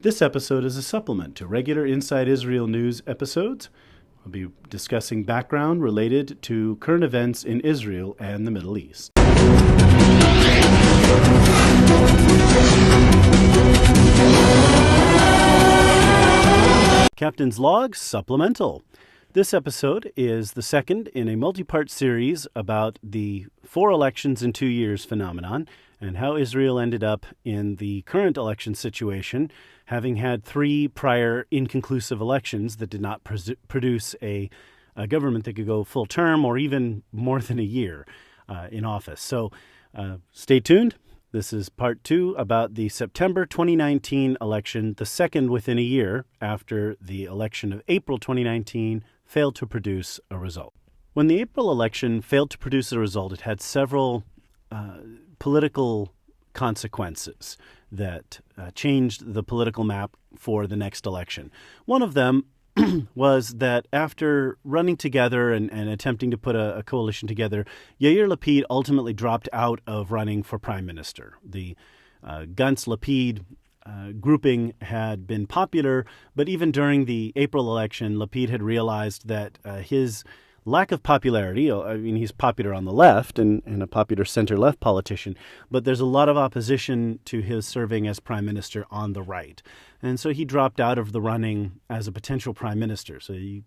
This episode is a supplement to regular Inside Israel News episodes. We'll be discussing background related to current events in Israel and the Middle East. Captain's Log Supplemental. This episode is the second in a multi-part series about the 4 elections in 2 years phenomenon and how Israel ended up in the current election situation, having had 3 prior inconclusive elections that did not produce a government that could go full term or even more than a year in office. So stay tuned. This is part 2 about the September 2019 election, the second within a year after the election of April 2019 failed to produce a result. When the April election failed to produce a result, it had several political consequences that changed the political map for the next election. One of them was that after running together and attempting to put a coalition together, Yair Lapid ultimately dropped out of running for prime minister. The Gantz-Lapid grouping had been popular, but even during the April election, Lapid had realized that his lack of popularity, I mean, he's popular on the left and a popular center-left politician, but there's a lot of opposition to his serving as prime minister on the right. And so he dropped out of the running as a potential prime minister. So he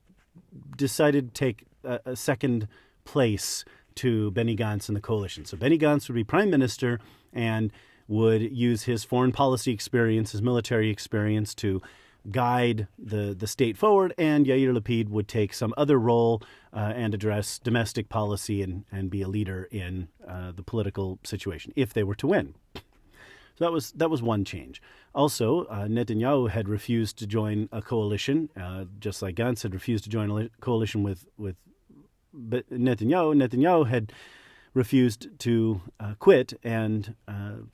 decided to take a second place to Benny Gantz in the coalition. So Benny Gantz would be prime minister and would use his foreign policy experience, his military experience to guide the state forward, and Yair Lapid would take some other role and address domestic policy and be a leader in the political situation if they were to win. So that was one change. Also, Netanyahu had refused to join a coalition, just like Gantz had refused to join a coalition with Netanyahu. Netanyahu had refused to quit and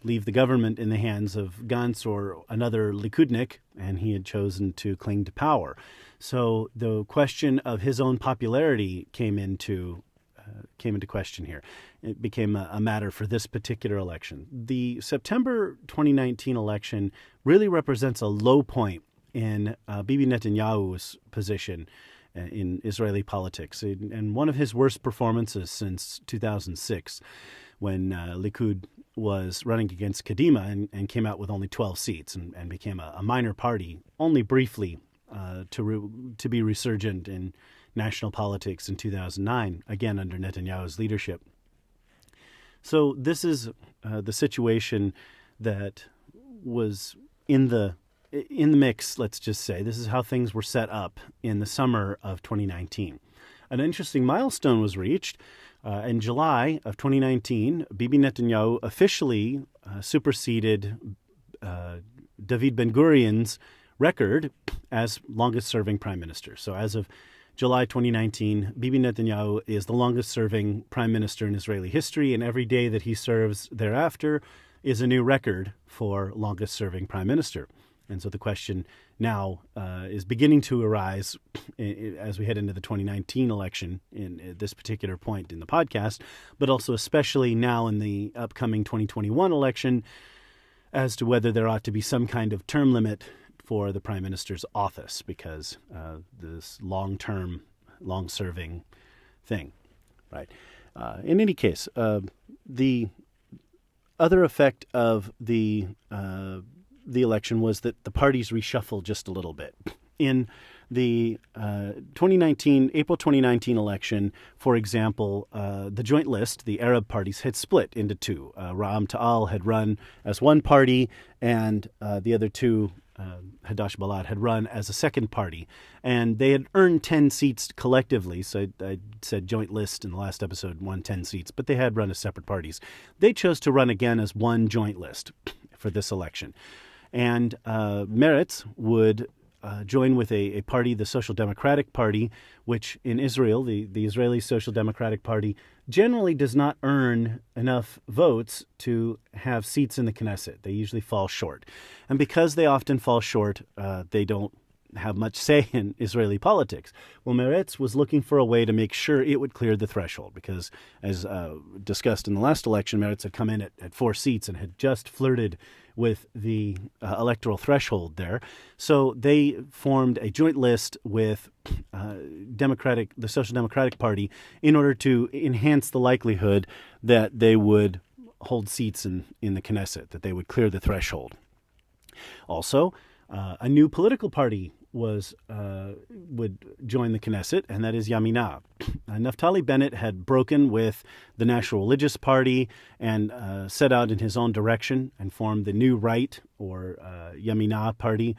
leave the government in the hands of Gantz or another Likudnik, and he had chosen to cling to power. So the question of his own popularity came into question here. It became a matter for this particular election. The September 2019 election really represents a low point in Bibi Netanyahu's position in Israeli politics, and one of his worst performances since 2006, when Likud was running against Kadima and came out with only 12 seats and became a minor party, only briefly to be resurgent in national politics in 2009, again under Netanyahu's leadership. So this is the situation that was in the mix, let's just say. This is how things were set up in the summer of 2019. An interesting milestone was reached. In July of 2019, Bibi Netanyahu officially superseded David Ben-Gurion's record as longest-serving prime minister. So as of July 2019, Bibi Netanyahu is the longest-serving prime minister in Israeli history, and every day that he serves thereafter is a new record for longest-serving prime minister. And so the question now is beginning to arise as we head into the 2019 election in this particular point in the podcast, but also especially now in the upcoming 2021 election as to whether there ought to be some kind of term limit for the prime minister's office, because this long-term, long-serving thing, right? In any case, the other effect of the election was that the parties reshuffled just a little bit. In the April 2019 election, for example, the joint list, the Arab parties, had split into 2. Ra'am Ta'al had run as one party, and the other 2, Hadash Balad, had run as a second party. And they had earned 10 seats collectively. So I said joint list in the last episode, won 10 seats, but they had run as separate parties. They chose to run again as one joint list for this election. And Meretz would join with a party, the Social Democratic Party, which in Israel, the Israeli Social Democratic Party, generally does not earn enough votes to have seats in the Knesset. They usually fall short. And because they often fall short, they don't have much say in Israeli politics. Well, Meretz was looking for a way to make sure it would clear the threshold because, as discussed in the last election, Meretz had come in at 4 seats and had just flirted with the electoral threshold there. So they formed a joint list with the Social Democratic Party in order to enhance the likelihood that they would hold seats in the Knesset, that they would clear the threshold. Also, a new political party would join the Knesset, and that is Yaminah. Naftali Bennett had broken with the National Religious Party and set out in his own direction and formed the New Right, or Yaminah party.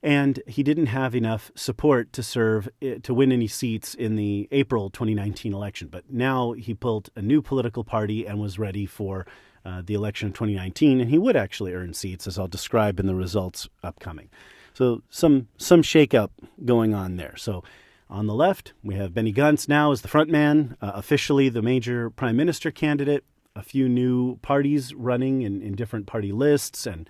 And he didn't have enough support to win any seats in the April 2019 election. But now he built a new political party and was ready for the election of 2019, and he would actually earn seats, as I'll describe in the results upcoming. So some shakeup going on there. So on the left, we have Benny Gantz now as the front man, officially the major prime minister candidate, a few new parties running in different party lists and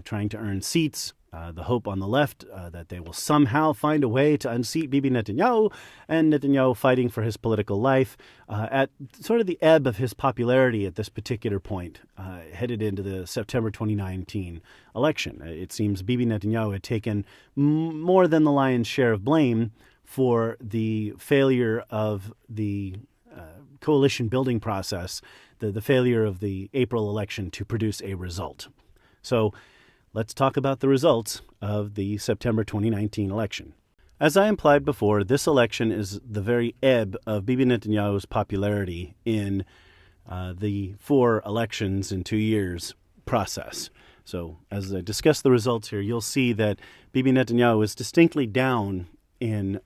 trying to earn seats. The hope on the left that they will somehow find a way to unseat Bibi Netanyahu, and Netanyahu fighting for his political life at sort of the ebb of his popularity at this particular point, headed into the September 2019 election. It seems Bibi Netanyahu had taken more than the lion's share of blame for the failure of the coalition building process, the failure of the April election to produce a result. So let's talk about the results of the September 2019 election. As I implied before, this election is the very ebb of Bibi Netanyahu's popularity in the 4 elections in 2 years process. So as I discuss the results here, you'll see that Bibi Netanyahu is distinctly down in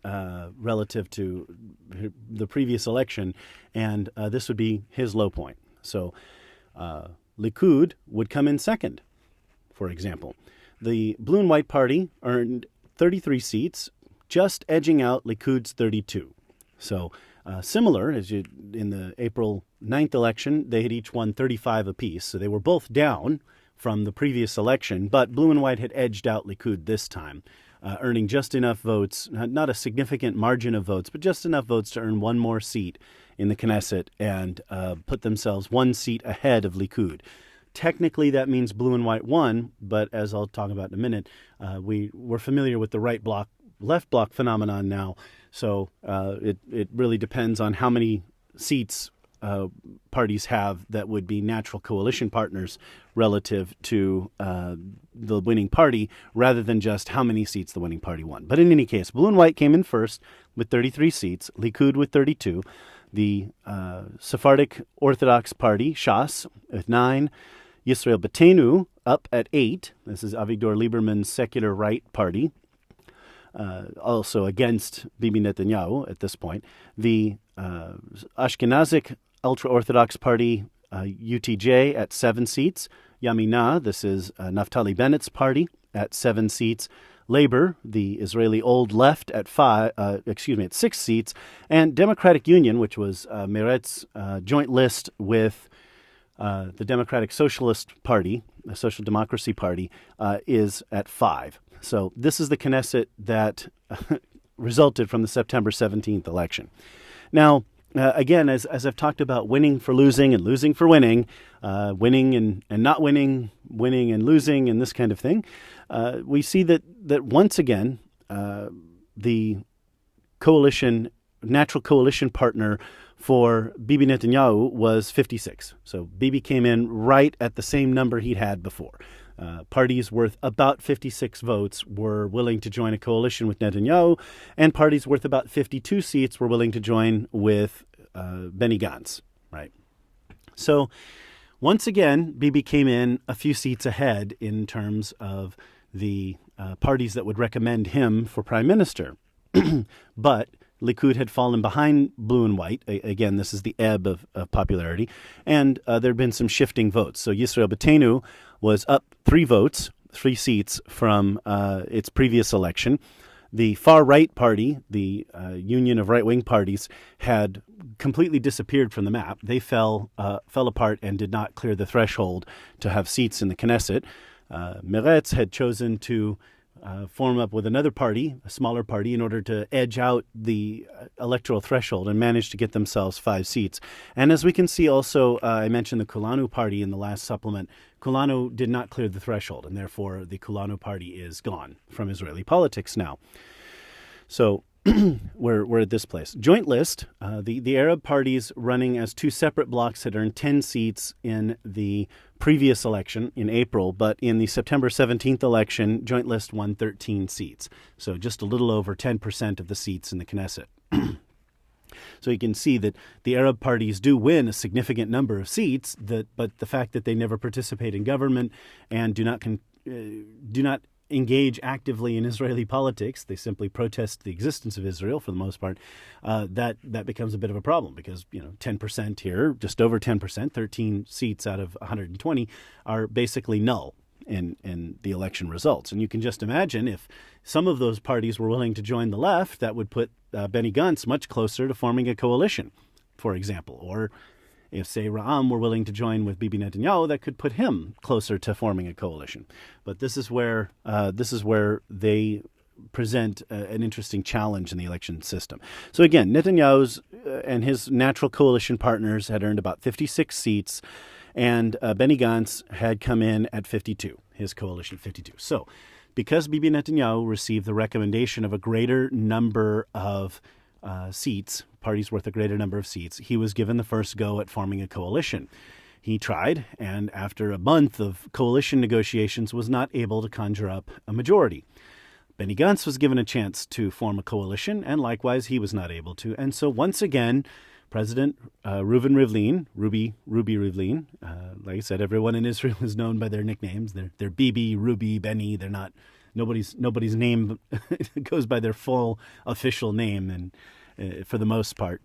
relative to the previous election, and this would be his low point. So Likud would come in second. For example, the Blue and White Party earned 33 seats, just edging out Likud's 32. So similar, in the April 9th election, they had each won 35 apiece. So they were both down from the previous election, but Blue and White had edged out Likud this time, earning just enough votes, not a significant margin of votes, but just enough votes to earn one more seat in the Knesset and put themselves 1 seat ahead of Likud. Technically, that means Blue and White won, but as I'll talk about in a minute, we're familiar with the right block, left block phenomenon now. So it really depends on how many seats parties have that would be natural coalition partners relative to the winning party, rather than just how many seats the winning party won. But in any case, Blue and White came in first with 33 seats, Likud with 32, the Sephardic Orthodox Party, Shas, with 9, Yisrael Beitenu up at 8. This is Avigdor Lieberman's secular right party, also against Bibi Netanyahu at this point. The Ashkenazic ultra-Orthodox party, UTJ, at 7 seats. Yaminah, this is Naftali Bennett's party, at 7 seats. Labor, the Israeli Old Left, at 6 seats. And Democratic Union, which was Meretz's joint list with the Democratic Socialist Party, the Social Democracy Party, is at 5. So this is the Knesset that resulted from the September 17th election. Now, again, as I've talked about winning for losing and losing for winning, winning and not winning, winning and losing, and this kind of thing, we see that once again, the natural coalition partner for Bibi Netanyahu was 56. So Bibi came in right at the same number he'd had before. Parties worth about 56 votes were willing to join a coalition with Netanyahu, and parties worth about 52 seats were willing to join with Benny Gantz, right? So once again, Bibi came in a few seats ahead in terms of the parties that would recommend him for prime minister. But Likud had fallen behind Blue and White. Again, this is the ebb of popularity. And there had been some shifting votes. So Yisrael Beitenu was up 3 seats from its previous election. The far-right party, the union of right-wing parties, had completely disappeared from the map. They fell apart and did not clear the threshold to have seats in the Knesset. Meretz had chosen to form up with another party, a smaller party, in order to edge out the electoral threshold and manage to get themselves 5 seats. And as we can see also, I mentioned the Kulanu party in the last supplement. Kulanu did not clear the threshold, and therefore the Kulanu party is gone from Israeli politics now. So we're at this place. Joint list, the Arab parties running as 2 separate blocks had earned 10 seats in the previous election in April, but in the September 17th election, Joint list won 13 seats. So just a little over 10% of the seats in the Knesset. So you can see that the Arab parties do win a significant number of seats, but the fact that they never participate in government and do not engage actively in Israeli politics, they simply protest the existence of Israel for the most part, that becomes a bit of a problem because, 10% here, just over 10%, 13 seats out of 120 are basically null in the election results. And you can just imagine if some of those parties were willing to join the left, that would put Benny Gantz much closer to forming a coalition, for example. Or if, say, Ra'am were willing to join with Bibi Netanyahu, that could put him closer to forming a coalition. But this is where they present an interesting challenge in the election system. So again, Netanyahu's and his natural coalition partners had earned about 56 seats, and Benny Gantz had come in at 52, his coalition 52. So because Bibi Netanyahu received the recommendation of a greater number of seats, parties worth a greater number of seats, he was given the first go at forming a coalition. He tried, and after a month of coalition negotiations, was not able to conjure up a majority. Benny Gantz was given a chance to form a coalition, and likewise he was not able to. And so once again, President Ruby Rivlin, like I said, everyone in Israel is known by their nicknames. They're Bibi, Ruby, Benny. They're not nobody's name goes by their full official name, and for the most part.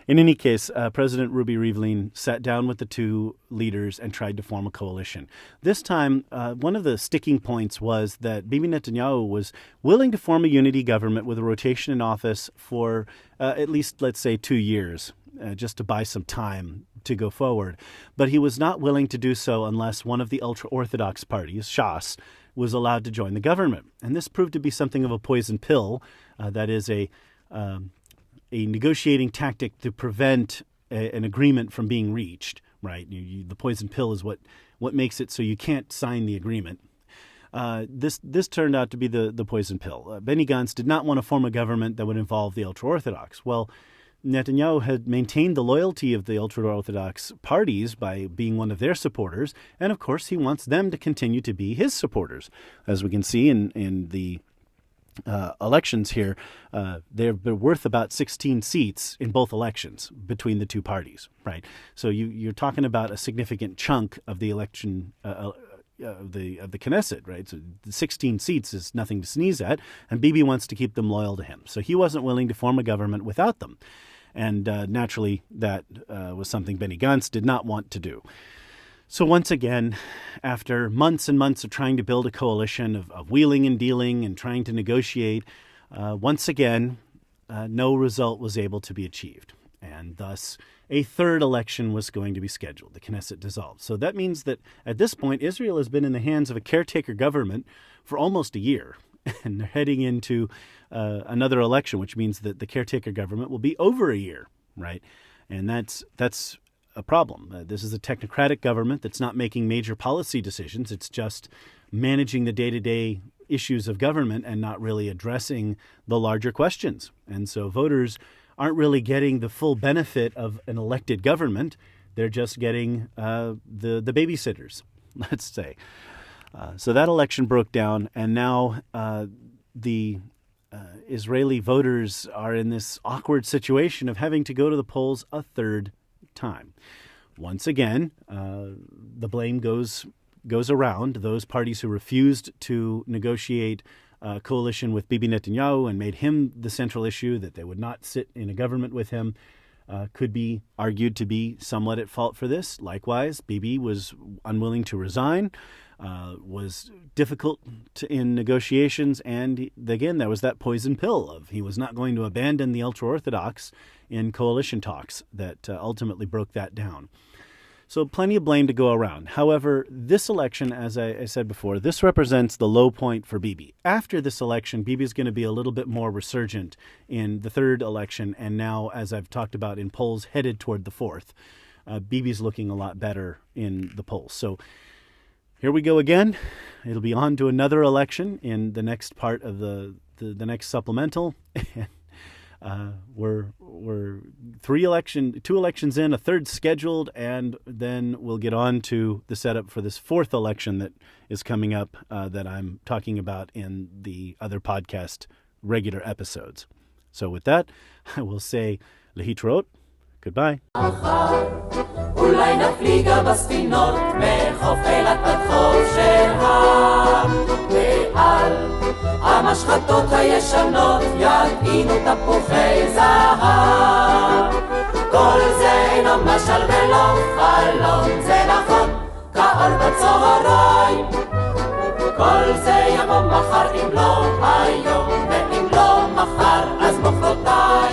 In any case, President Ruby Rivlin sat down with the 2 leaders and tried to form a coalition. This time, one of the sticking points was that Bibi Netanyahu was willing to form a unity government with a rotation in office for at least, let's say, 2 years, just to buy some time to go forward. But he was not willing to do so unless one of the ultra-Orthodox parties, Shas, was allowed to join the government. And this proved to be something of a poison pill. That is a negotiating tactic to prevent an agreement from being reached, right? The poison pill is what makes it so you can't sign the agreement. This turned out to be the poison pill. Benny Gantz did not want to form a government that would involve the ultra-Orthodox. Well, Netanyahu had maintained the loyalty of the ultra-Orthodox parties by being one of their supporters, and of course he wants them to continue to be his supporters. As we can see in the elections here, they're worth about 16 seats in both elections between the 2 parties, right? So you're talking about a significant chunk of the election of the Knesset, right? So 16 seats is nothing to sneeze at, and Bibi wants to keep them loyal to him. So he wasn't willing to form a government without them. And naturally, that was something Benny Gantz did not want to do. So once again, after months and months of trying to build a coalition, of wheeling and dealing and trying to negotiate, once again, no result was able to be achieved. And thus, a 3rd election was going to be scheduled. The Knesset dissolved. So that means that at this point, Israel has been in the hands of a caretaker government for almost a year. And they're heading into another election, which means that the caretaker government will be over a year, right? And that's a problem. This is a technocratic government that's not making major policy decisions. It's just managing the day-to-day issues of government and not really addressing the larger questions. And so voters aren't really getting the full benefit of an elected government. They're just getting the babysitters, let's say. So that election broke down, and now the Israeli voters are in this awkward situation of having to go to the polls a 3rd time. Once again, the blame goes around those parties who refused to negotiate a coalition with Bibi Netanyahu and made him the central issue, that they would not sit in a government with him, could be argued to be somewhat at fault for this. Likewise, Bibi was unwilling to resign, was difficult in negotiations, and again, there was that poison pill of he was not going to abandon the ultra-Orthodox in coalition talks that ultimately broke that down. So plenty of blame to go around. However, this election, as I said before, this represents the low point for Bibi. After this election, Bibi is going to be a little bit more resurgent in the third election, and now, as I've talked about in polls, headed toward the fourth. Bibi's looking a lot better in the polls. So here we go again. It'll be on to another election in the next part of the next supplemental. We're two elections in, a third scheduled, and then we'll get on to the setup for this fourth election that is coming up that I'm talking about in the other podcast regular episodes. So with that, I will say להתראות. Goodbye. אולי נפליגה בספינות מחוף אילת עד חוף של הים ועל המשחטות הישנות יטעינו תפוחי זהב כל זה אינו משל ולא חלום זה נכון כאור בצהריים כל זה יבוא מחר אם לא היום ואם לא מחר אז מחרתיים